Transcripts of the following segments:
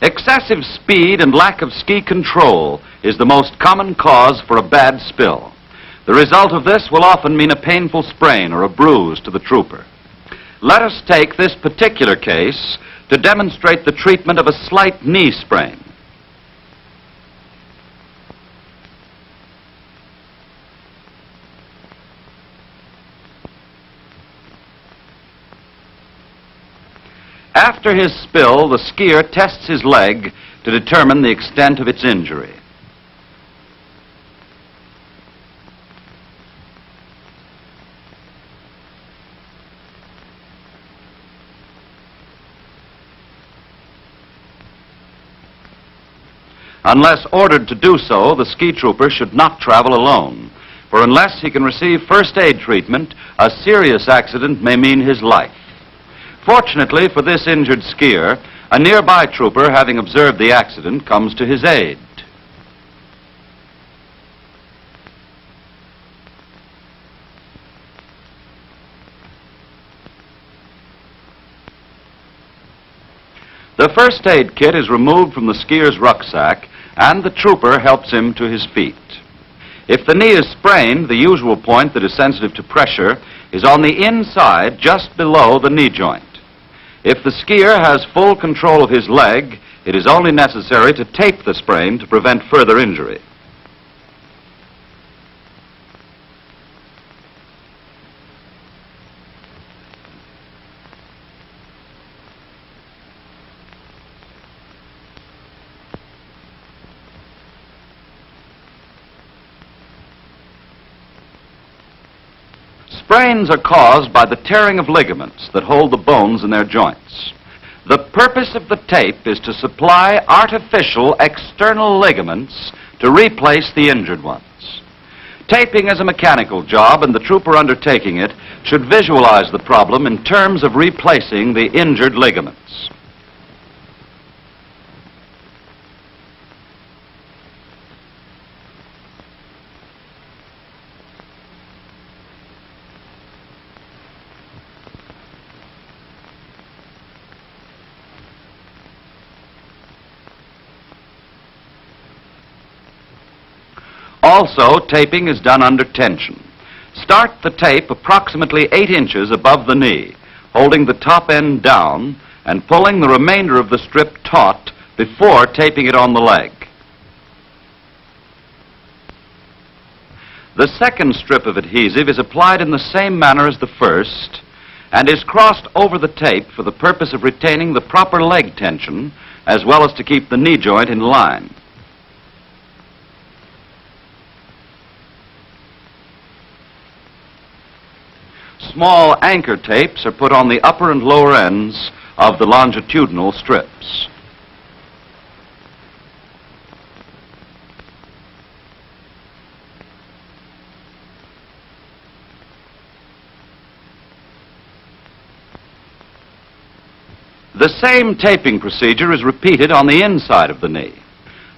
Excessive speed and lack of ski control is the most common cause for a bad spill. The result of this will often mean a painful sprain or a bruise to the trooper. Let us take this particular case to demonstrate the treatment of a slight knee sprain. After his spill, the skier tests his leg to determine the extent of its injury. Unless ordered to do so, the ski trooper should not travel alone, for unless he can receive first aid treatment, a serious accident may mean his life. Fortunately for this injured skier, a nearby trooper, having observed the accident, comes to his aid. The first aid kit is removed from the skier's rucksack, and the trooper helps him to his feet. If the knee is sprained, the usual point that is sensitive to pressure is on the inside, just below the knee joint. If the skier has full control of his leg, it is only necessary to tape the sprain to prevent further injury. Sprains are caused by the tearing of ligaments that hold the bones in their joints. The purpose of the tape is to supply artificial external ligaments to replace the injured ones. Taping is a mechanical job, and the trooper undertaking it should visualize the problem in terms of replacing the injured ligaments. Also, taping is done under tension. Start the tape approximately 8 inches above the knee, holding the top end down and pulling the remainder of the strip taut before taping it on the leg. The second strip of adhesive is applied in the same manner as the first and is crossed over the tape for the purpose of retaining the proper leg tension as well as to keep the knee joint in line. Small anchor tapes are put on the upper and lower ends of the longitudinal strips. The same taping procedure is repeated on the inside of the knee.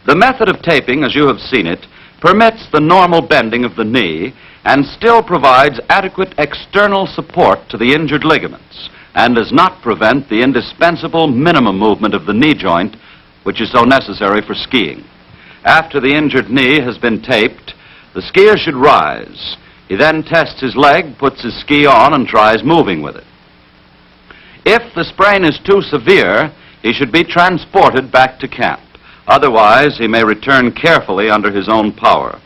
The method of taping, as you have seen it, permits the normal bending of the knee and still provides adequate external support to the injured ligaments and does not prevent the indispensable minimum movement of the knee joint, which is so necessary for skiing. After the injured knee has been taped, the skier should rise. He then tests his leg, puts his ski on, and tries moving with it. If the sprain is too severe, he should be transported back to camp. Otherwise, he may return carefully under his own power.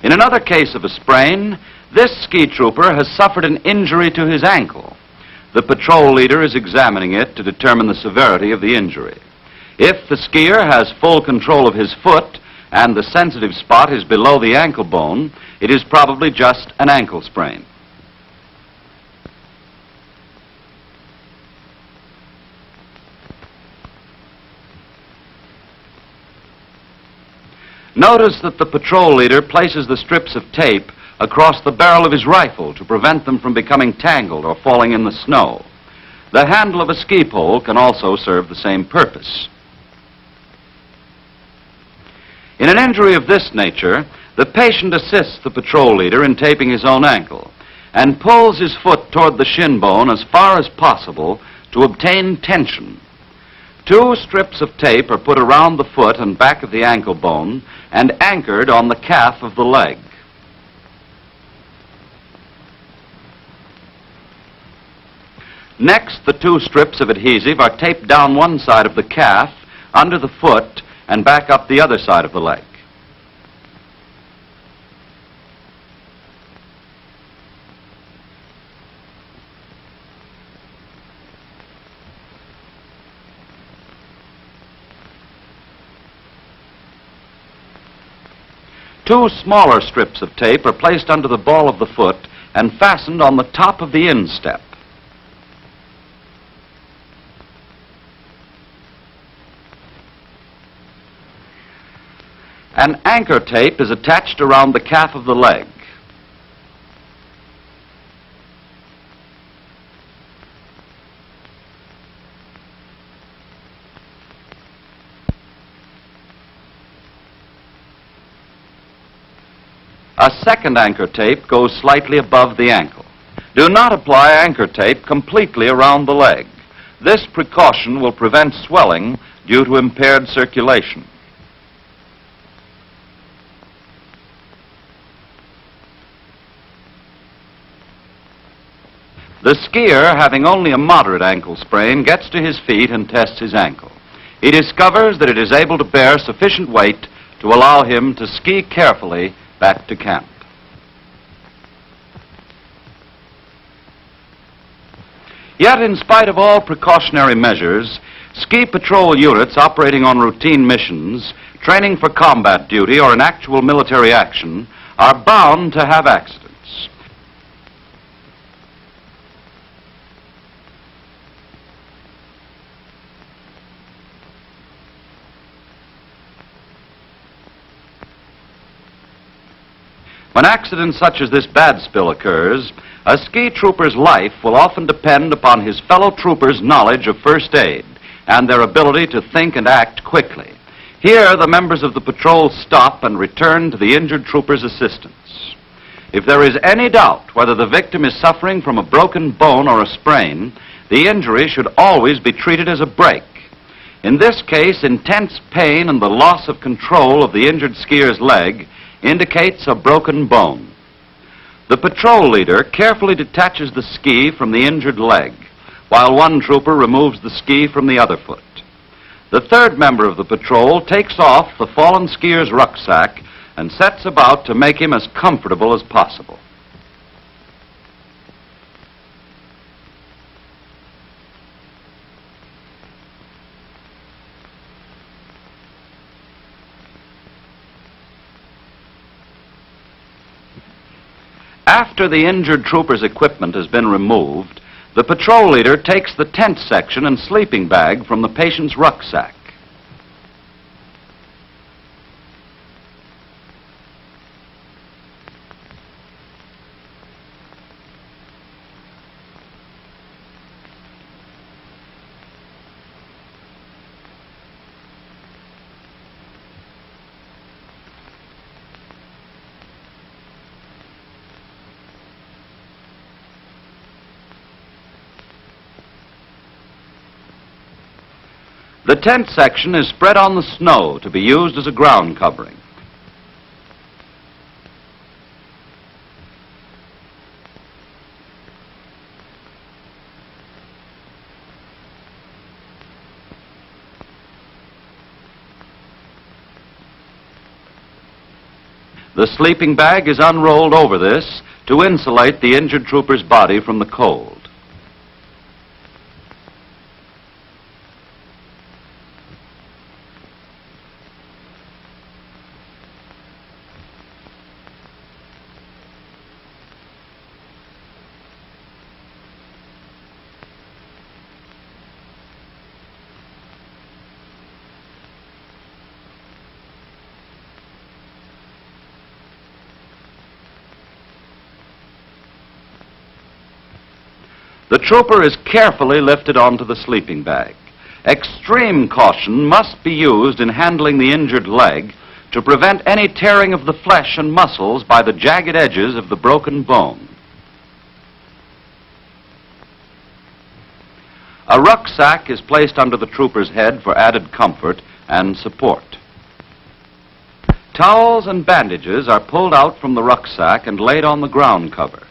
In another case of a sprain, this ski trooper has suffered an injury to his ankle. The patrol leader is examining it to determine the severity of the injury. If the skier has full control of his foot and the sensitive spot is below the ankle bone, it is probably just an ankle sprain. Notice that the patrol leader places the strips of tape across the barrel of his rifle to prevent them from becoming tangled or falling in the snow. The handle of a ski pole can also serve the same purpose. In an injury of this nature, the patient assists the patrol leader in taping his own ankle and pulls his foot toward the shin bone as far as possible to obtain tension. 2 strips of tape are put around the foot and back of the ankle bone and anchored on the calf of the leg. Next, the 2 strips of adhesive are taped down one side of the calf, under the foot, and back up the other side of the leg. Two smaller strips of tape are placed under the ball of the foot and fastened on the top of the instep. An anchor tape is attached around the calf of the leg. A second anchor tape goes slightly above the ankle. Do not apply anchor tape completely around the leg. This precaution will prevent swelling due to impaired circulation. The skier, having only a moderate ankle sprain, gets to his feet and tests his ankle. He discovers that it is able to bear sufficient weight to allow him to ski carefully back to camp. Yet, in spite of all precautionary measures, ski patrol units operating on routine missions, training for combat duty or in actual military action, are bound to have accidents. When accidents such as this bad spill occurs, a ski trooper's life will often depend upon his fellow troopers' knowledge of first aid and their ability to think and act quickly. Here, the members of the patrol stop and return to the injured trooper's assistance. If there is any doubt whether the victim is suffering from a broken bone or a sprain, the injury should always be treated as a break. In this case, intense pain and the loss of control of the injured skier's leg indicates a broken bone. The patrol leader carefully detaches the ski from the injured leg, while one trooper removes the ski from the other foot. The third member of the patrol takes off the fallen skier's rucksack and sets about to make him as comfortable as possible. After the injured trooper's equipment has been removed, the patrol leader takes the tent section and sleeping bag from the patient's rucksack. The tent section is spread on the snow to be used as a ground covering. The sleeping bag is unrolled over this to insulate the injured trooper's body from the cold. The trooper is carefully lifted onto the sleeping bag. Extreme caution must be used in handling the injured leg to prevent any tearing of the flesh and muscles by the jagged edges of the broken bone. A rucksack is placed under the trooper's head for added comfort and support. Towels and bandages are pulled out from the rucksack and laid on the ground cover.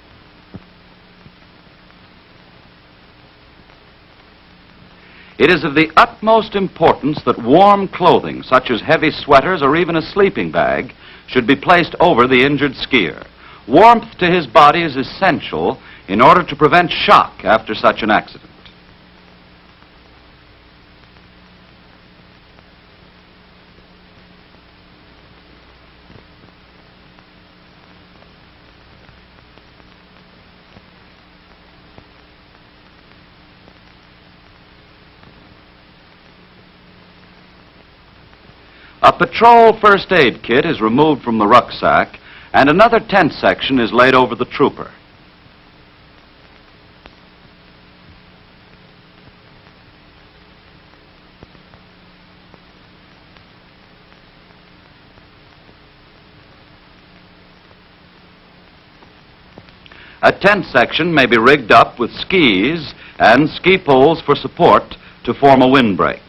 It is of the utmost importance that warm clothing, such as heavy sweaters or even a sleeping bag, should be placed over the injured skier. Warmth to his body is essential in order to prevent shock after such an accident. A patrol first aid kit is removed from the rucksack, and another tent section is laid over the trooper. A tent section may be rigged up with skis and ski poles for support to form a windbreak.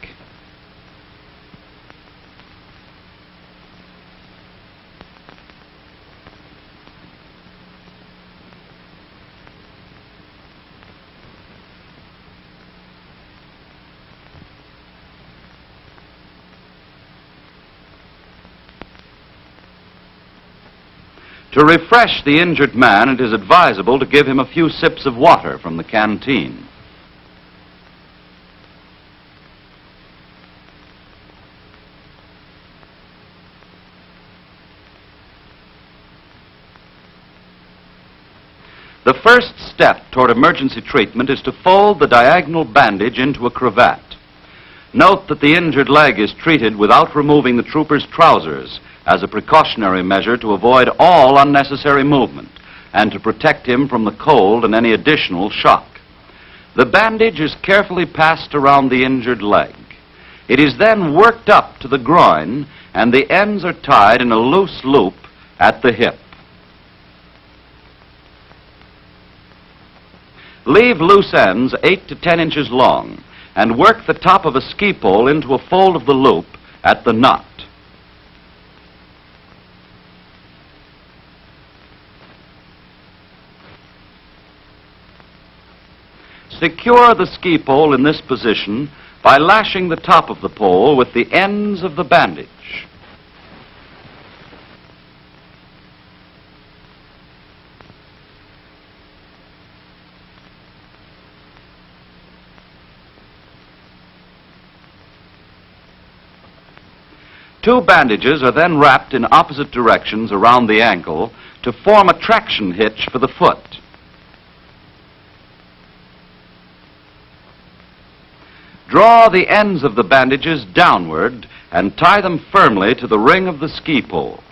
To refresh the injured man, it is advisable to give him a few sips of water from the canteen. The first step toward emergency treatment is to fold the diagonal bandage into a cravat. Note that the injured leg is treated without removing the trooper's trousers, as a precautionary measure to avoid all unnecessary movement and to protect him from the cold and any additional shock. The bandage is carefully passed around the injured leg. It is then worked up to the groin, and the ends are tied in a loose loop at the hip. Leave loose ends 8 to 10 inches long and work the top of a ski pole into a fold of the loop at the nut. Secure the ski pole in this position by lashing the top of the pole with the ends of the bandage. Two bandages are then wrapped in opposite directions around the ankle to form a traction hitch for the foot. Draw the ends of the bandages downward and tie them firmly to the ring of the ski pole.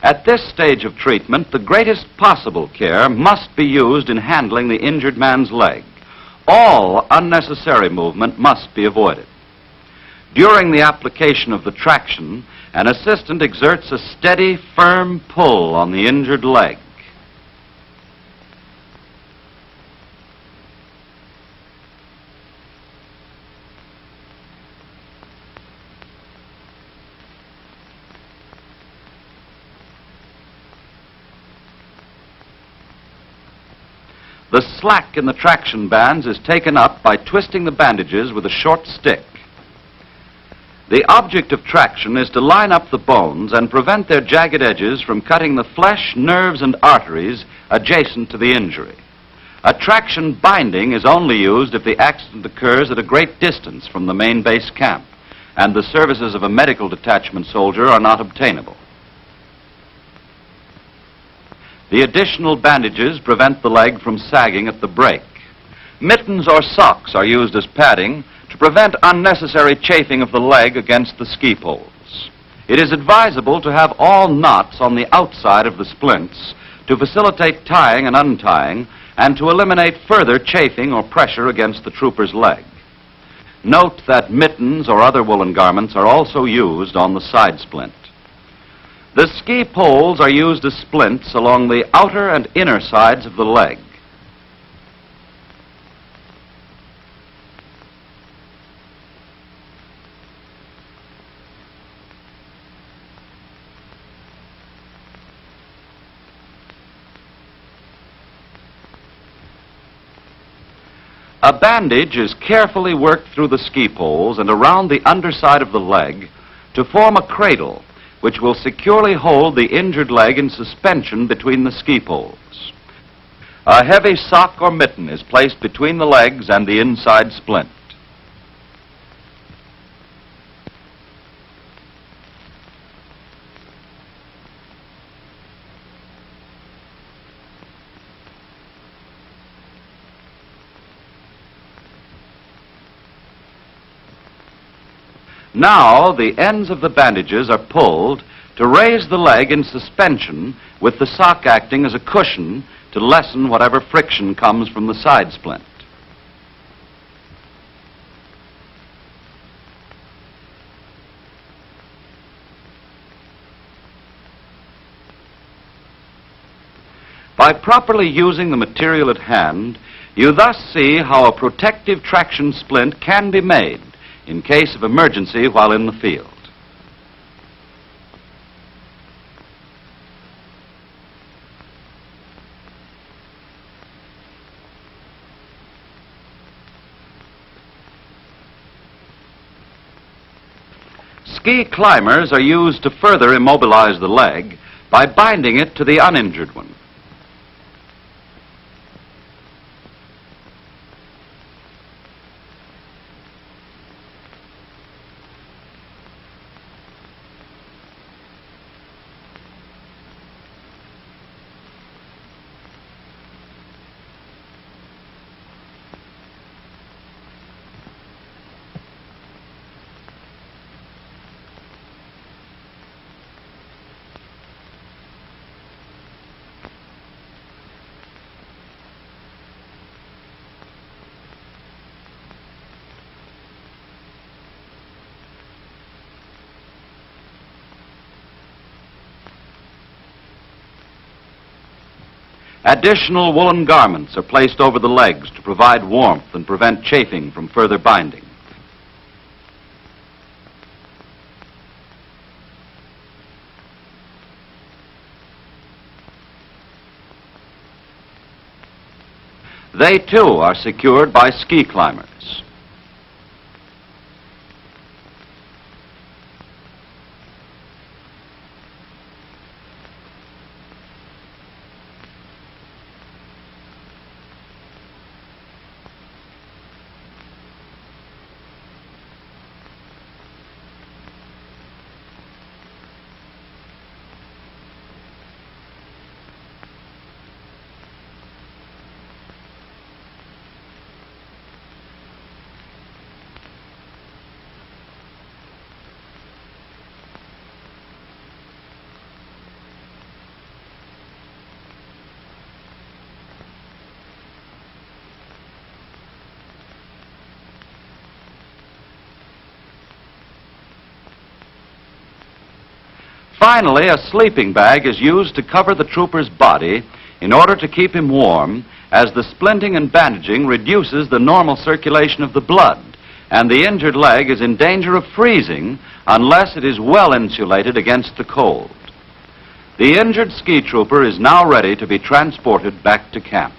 At this stage of treatment, the greatest possible care must be used in handling the injured man's leg. All unnecessary movement must be avoided. During the application of the traction, an assistant exerts a steady, firm pull on the injured leg. The slack in the traction bands is taken up by twisting the bandages with a short stick. The object of traction is to line up the bones and prevent their jagged edges from cutting the flesh, nerves, and arteries adjacent to the injury. A traction binding is only used if the accident occurs at a great distance from the main base camp, and the services of a medical detachment soldier are not obtainable. The additional bandages prevent the leg from sagging at the break. Mittens or socks are used as padding to prevent unnecessary chafing of the leg against the ski poles. It is advisable to have all knots on the outside of the splints to facilitate tying and untying and to eliminate further chafing or pressure against the trooper's leg. Note that mittens or other woolen garments are also used on the side splint. The ski poles are used as splints along the outer and inner sides of the leg. A bandage is carefully worked through the ski poles and around the underside of the leg to form a cradle which will securely hold the injured leg in suspension between the ski poles. A heavy sock or mitten is placed between the legs and the inside splint. Now, the ends of the bandages are pulled to raise the leg in suspension, with the sock acting as a cushion to lessen whatever friction comes from the side splint. By properly using the material at hand, you thus see how a protective traction splint can be made in case of emergency while in the field. Ski climbers are used to further immobilize the leg by binding it to the uninjured one. Additional woolen garments are placed over the legs to provide warmth and prevent chafing from further binding. They too are secured by ski climbers. Finally, a sleeping bag is used to cover the trooper's body in order to keep him warm, as the splinting and bandaging reduces the normal circulation of the blood, and the injured leg is in danger of freezing unless it is well insulated against the cold. The injured ski trooper is now ready to be transported back to camp.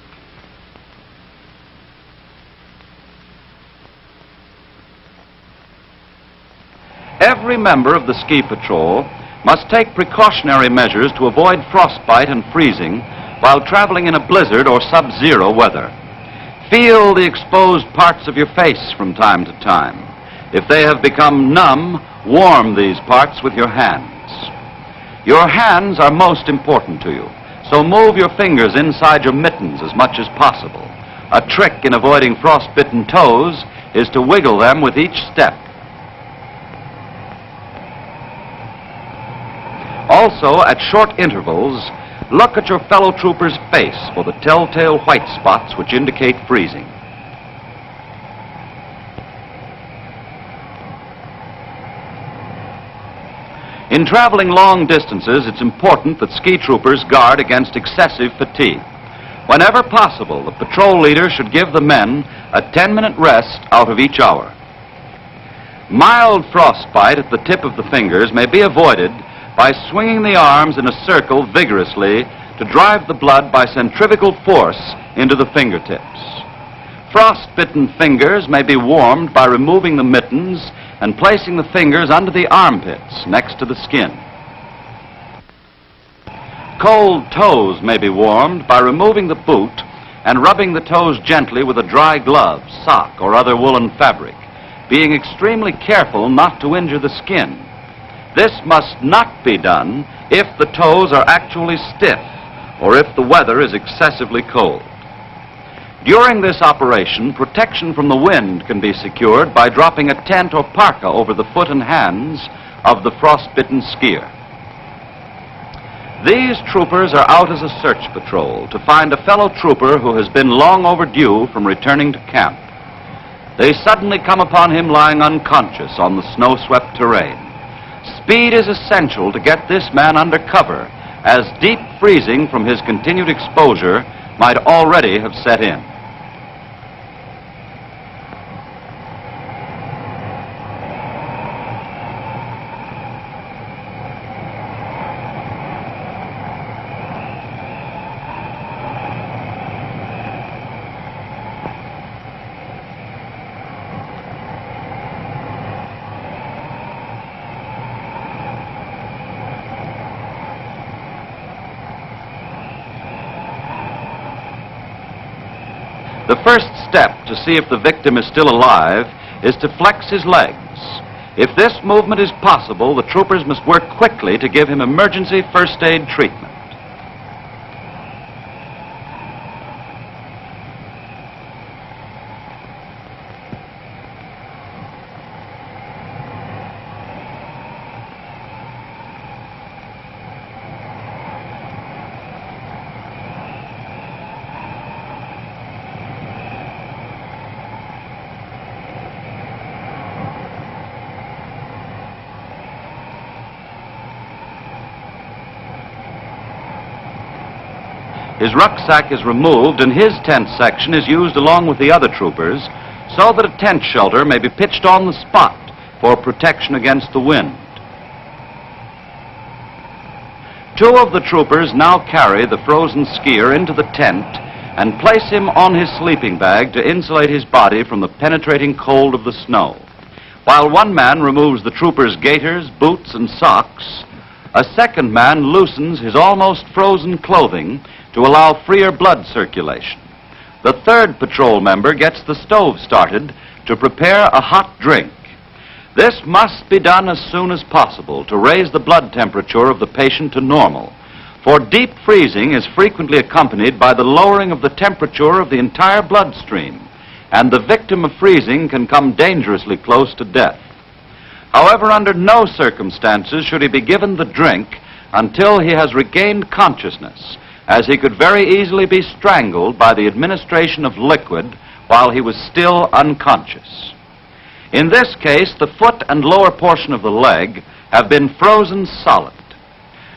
Every member of the ski patrol must take precautionary measures to avoid frostbite and freezing while traveling in a blizzard or sub-zero weather. Feel the exposed parts of your face from time to time. If they have become numb, warm these parts with your hands. Your hands are most important to you, so move your fingers inside your mittens as much as possible. A trick in avoiding frostbitten toes is to wiggle them with each step. Also, at short intervals, look at your fellow trooper's face for the telltale white spots which indicate freezing. In traveling long distances, it's important that ski troopers guard against excessive fatigue. Whenever possible, the patrol leader should give the men a 10-minute rest out of each hour. Mild frostbite at the tip of the fingers may be avoided by swinging the arms in a circle vigorously to drive the blood by centrifugal force into the fingertips. Frostbitten fingers may be warmed by removing the mittens and placing the fingers under the armpits next to the skin. Cold toes may be warmed by removing the boot and rubbing the toes gently with a dry glove, sock, or other woolen fabric, being extremely careful not to injure the skin. This must not be done if the toes are actually stiff or if the weather is excessively cold. During this operation, protection from the wind can be secured by dropping a tent or parka over the foot and hands of the frostbitten skier. These troopers are out as a search patrol to find a fellow trooper who has been long overdue from returning to camp. They suddenly come upon him lying unconscious on the snow-swept terrain. Speed is essential to get this man under cover, as deep freezing from his continued exposure might already have set in. The first step to see if the victim is still alive is to flex his legs. If this movement is possible, the troopers must work quickly to give him emergency first aid treatment. His rucksack is removed and his tent section is used along with the other troopers so that a tent shelter may be pitched on the spot for protection against the wind. Two of the troopers now carry the frozen skier into the tent and place him on his sleeping bag to insulate his body from the penetrating cold of the snow. While one man removes the trooper's gaiters, boots, and socks, a second man loosens his almost frozen clothing to allow freer blood circulation. The third patrol member gets the stove started to prepare a hot drink. This must be done as soon as possible to raise the blood temperature of the patient to normal, for deep freezing is frequently accompanied by the lowering of the temperature of the entire bloodstream, and the victim of freezing can come dangerously close to death. However, under no circumstances should he be given the drink until he has regained consciousness, as he could very easily be strangled by the administration of liquid while he was still unconscious. In this case, the foot and lower portion of the leg have been frozen solid.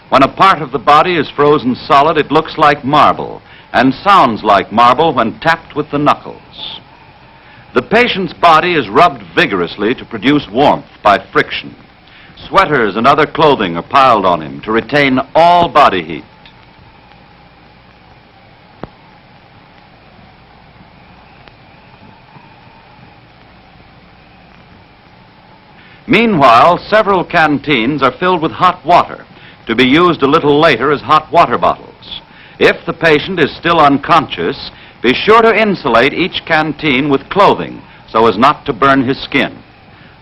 When a part of the body is frozen solid, it looks like marble and sounds like marble when tapped with the knuckles. The patient's body is rubbed vigorously to produce warmth by friction. Sweaters and other clothing are piled on him to retain all body heat. Meanwhile, several canteens are filled with hot water to be used a little later as hot water bottles. If the patient is still unconscious, be sure to insulate each canteen with clothing so as not to burn his skin.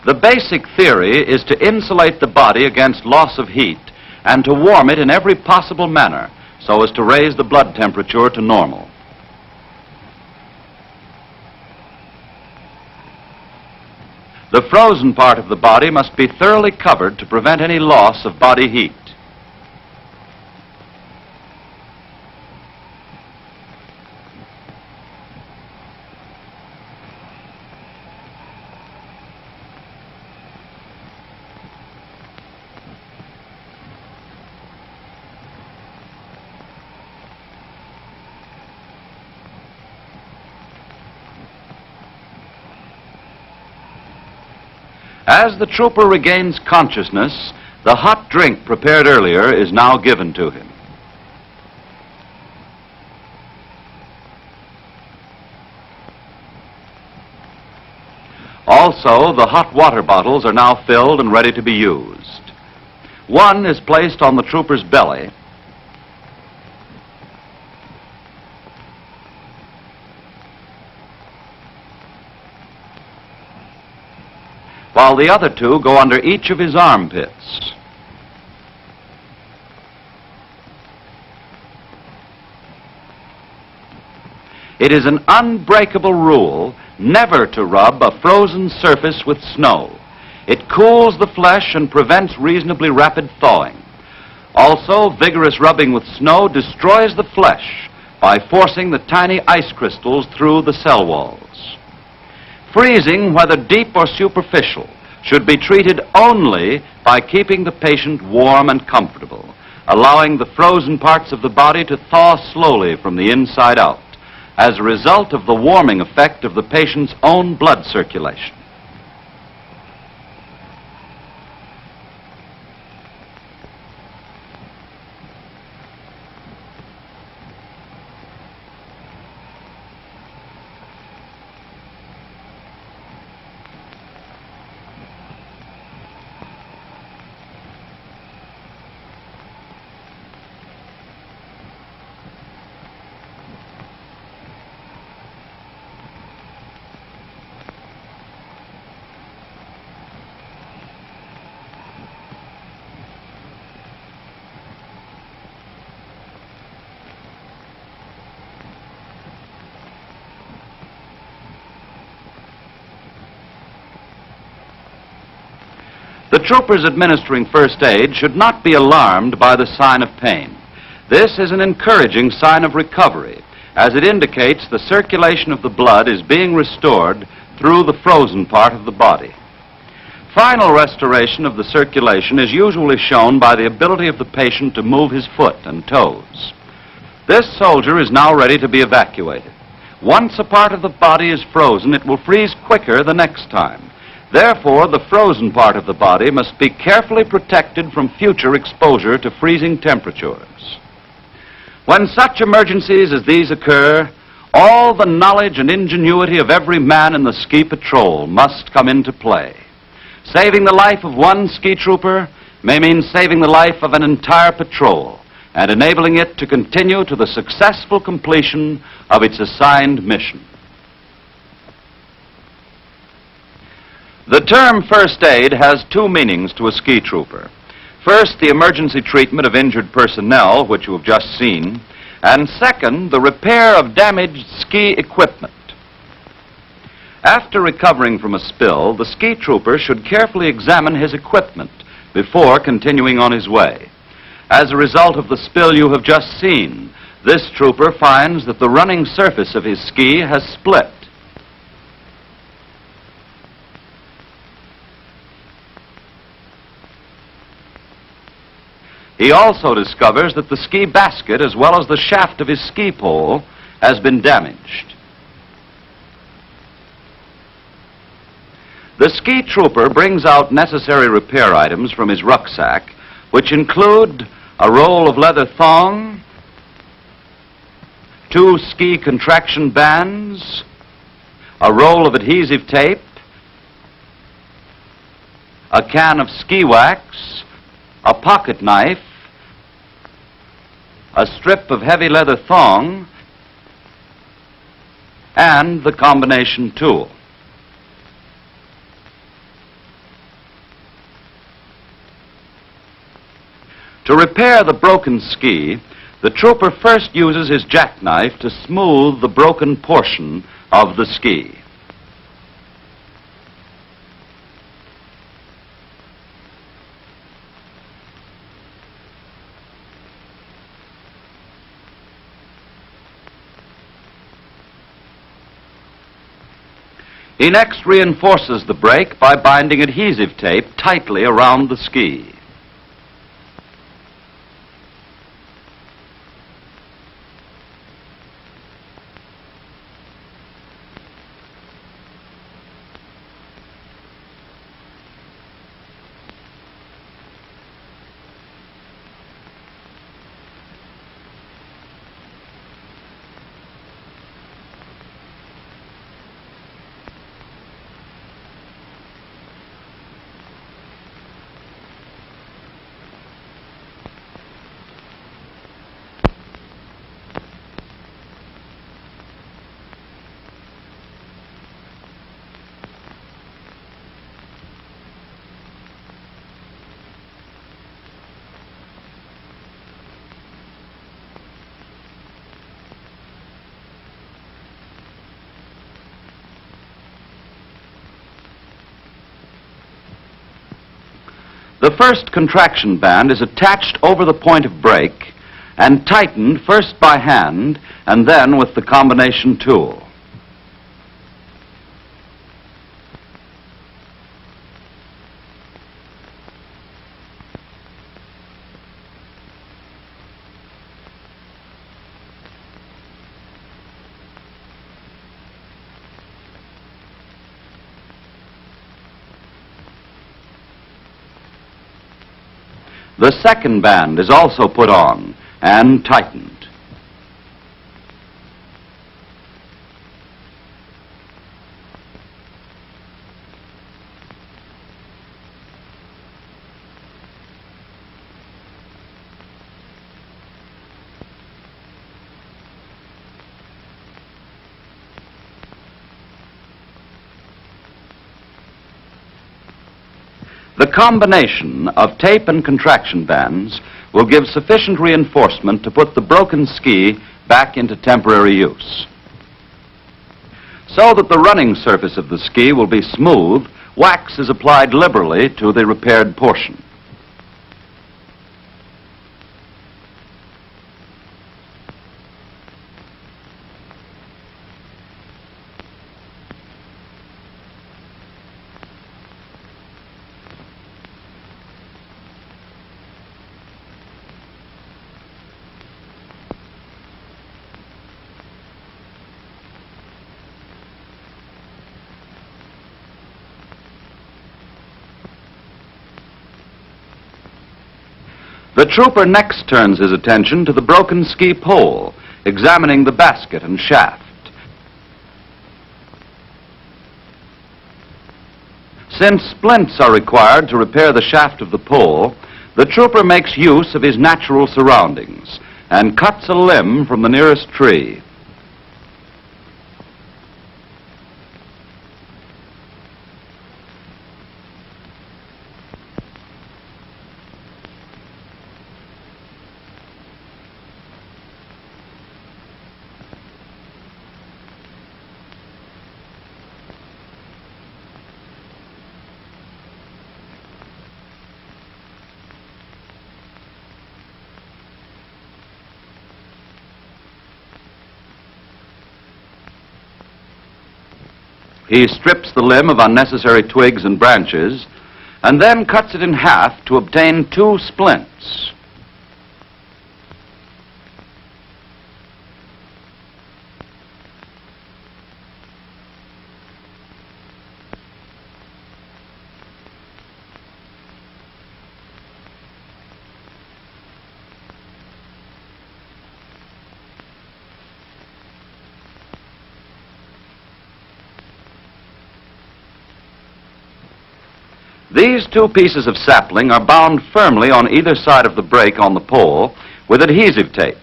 The basic theory is to insulate the body against loss of heat and to warm it in every possible manner so as to raise the blood temperature to normal. The frozen part of the body must be thoroughly covered to prevent any loss of body heat. As the trooper regains consciousness, the hot drink prepared earlier is now given to him. Also, the hot water bottles are now filled and ready to be used. One is placed on the trooper's belly, while the other two go under each of his armpits. It is an unbreakable rule never to rub a frozen surface with snow. It cools the flesh and prevents reasonably rapid thawing. Also, vigorous rubbing with snow destroys the flesh by forcing the tiny ice crystals through the cell walls. Freezing, whether deep or superficial, should be treated only by keeping the patient warm and comfortable, allowing the frozen parts of the body to thaw slowly from the inside out, as a result of the warming effect of the patient's own blood circulation. The troopers administering first aid should not be alarmed by the sign of pain. This is an encouraging sign of recovery, as it indicates the circulation of the blood is being restored through the frozen part of the body. Final restoration of the circulation is usually shown by the ability of the patient to move his foot and toes. This soldier is now ready to be evacuated. Once a part of the body is frozen, it will freeze quicker the next time. Therefore, the frozen part of the body must be carefully protected from future exposure to freezing temperatures. When such emergencies as these occur, all the knowledge and ingenuity of every man in the ski patrol must come into play. Saving the life of one ski trooper may mean saving the life of an entire patrol and enabling it to continue to the successful completion of its assigned mission. The term first aid has two meanings to a ski trooper. First, the emergency treatment of injured personnel, which you have just seen, and second, the repair of damaged ski equipment. After recovering from a spill, the ski trooper should carefully examine his equipment before continuing on his way. As a result of the spill you have just seen, this trooper finds that the running surface of his ski has split. He also discovers that the ski basket, as well as the shaft of his ski pole, has been damaged. The ski trooper brings out necessary repair items from his rucksack, which include a roll of leather thong, 2 ski contraction bands, a roll of adhesive tape, a can of ski wax, a pocket knife, a strip of heavy leather thong, and the combination tool. To repair the broken ski, the trooper first uses his jackknife to smooth the broken portion of the ski. He next reinforces the break by binding adhesive tape tightly around the ski. The first contraction band is attached over the point of brake and tightened first by hand and then with the combination tool. The second band is also put on and tightened. The combination of tape and contraction bands will give sufficient reinforcement to put the broken ski back into temporary use. So that the running surface of the ski will be smooth, wax is applied liberally to the repaired portion. The trooper next turns his attention to the broken ski pole, examining the basket and shaft. Since splints are required to repair the shaft of the pole, the trooper makes use of his natural surroundings and cuts a limb from the nearest tree. He strips the limb of unnecessary twigs and branches and then cuts it in half to obtain 2 splints. These 2 pieces of sapling are bound firmly on either side of the brake on the pole with adhesive tape.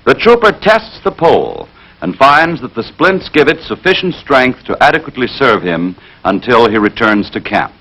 The trooper tests the pole and finds that the splints give it sufficient strength to adequately serve him until he returns to camp.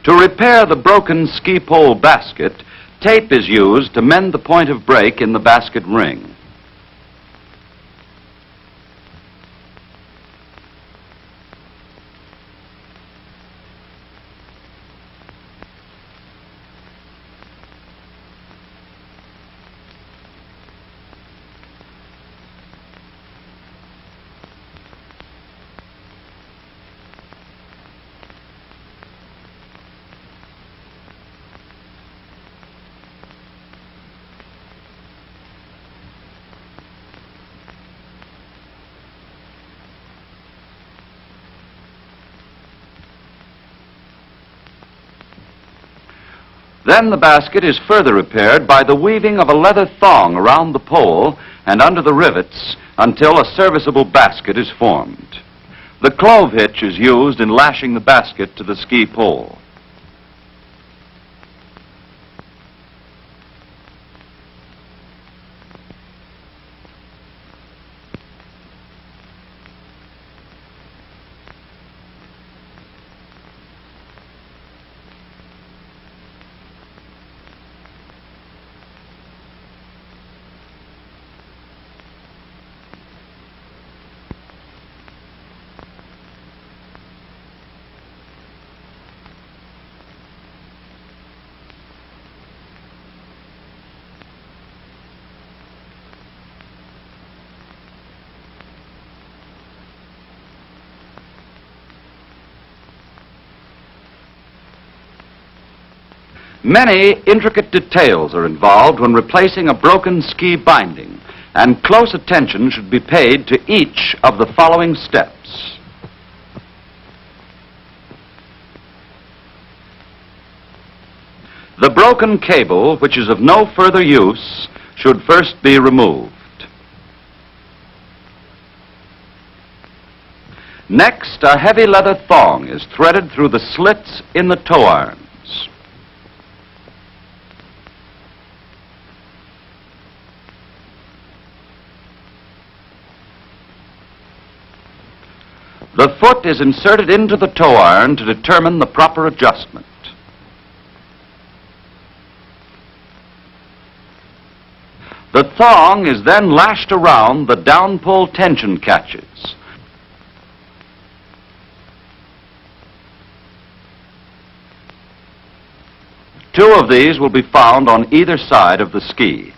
To repair the broken ski pole basket, tape is used to mend the point of break in the basket ring. Then the basket is further repaired by the weaving of a leather thong around the pole and under the rivets until a serviceable basket is formed. The clove hitch is used in lashing the basket to the ski pole. Many intricate details are involved when replacing a broken ski binding, and close attention should be paid to each of the following steps. The broken cable, which is of no further use, should first be removed. Next, a heavy leather thong is threaded through the slits in the tow irons. The foot is inserted into the tow iron to determine the proper adjustment. The thong is then lashed around the down-pull tension catches. Two of these will be found on either side of the ski.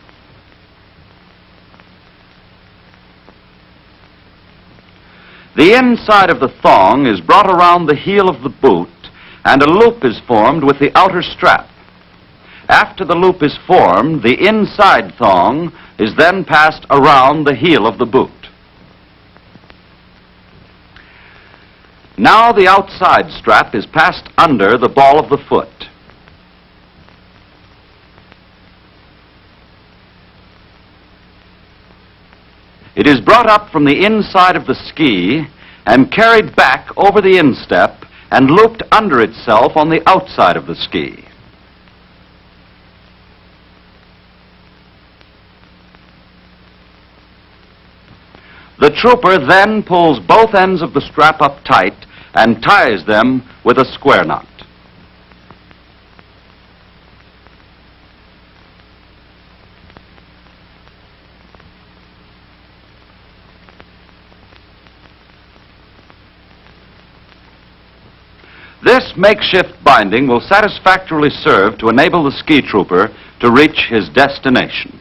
The inside of the thong is brought around the heel of the boot, and a loop is formed with the outer strap. After the loop is formed, the inside thong is then passed around the heel of the boot. Now the outside strap is passed under the ball of the foot. It is brought up from the inside of the ski and carried back over the instep and looped under itself on the outside of the ski. The trooper then pulls both ends of the strap up tight and ties them with a square knot. This makeshift binding will satisfactorily serve to enable the ski trooper to reach his destination.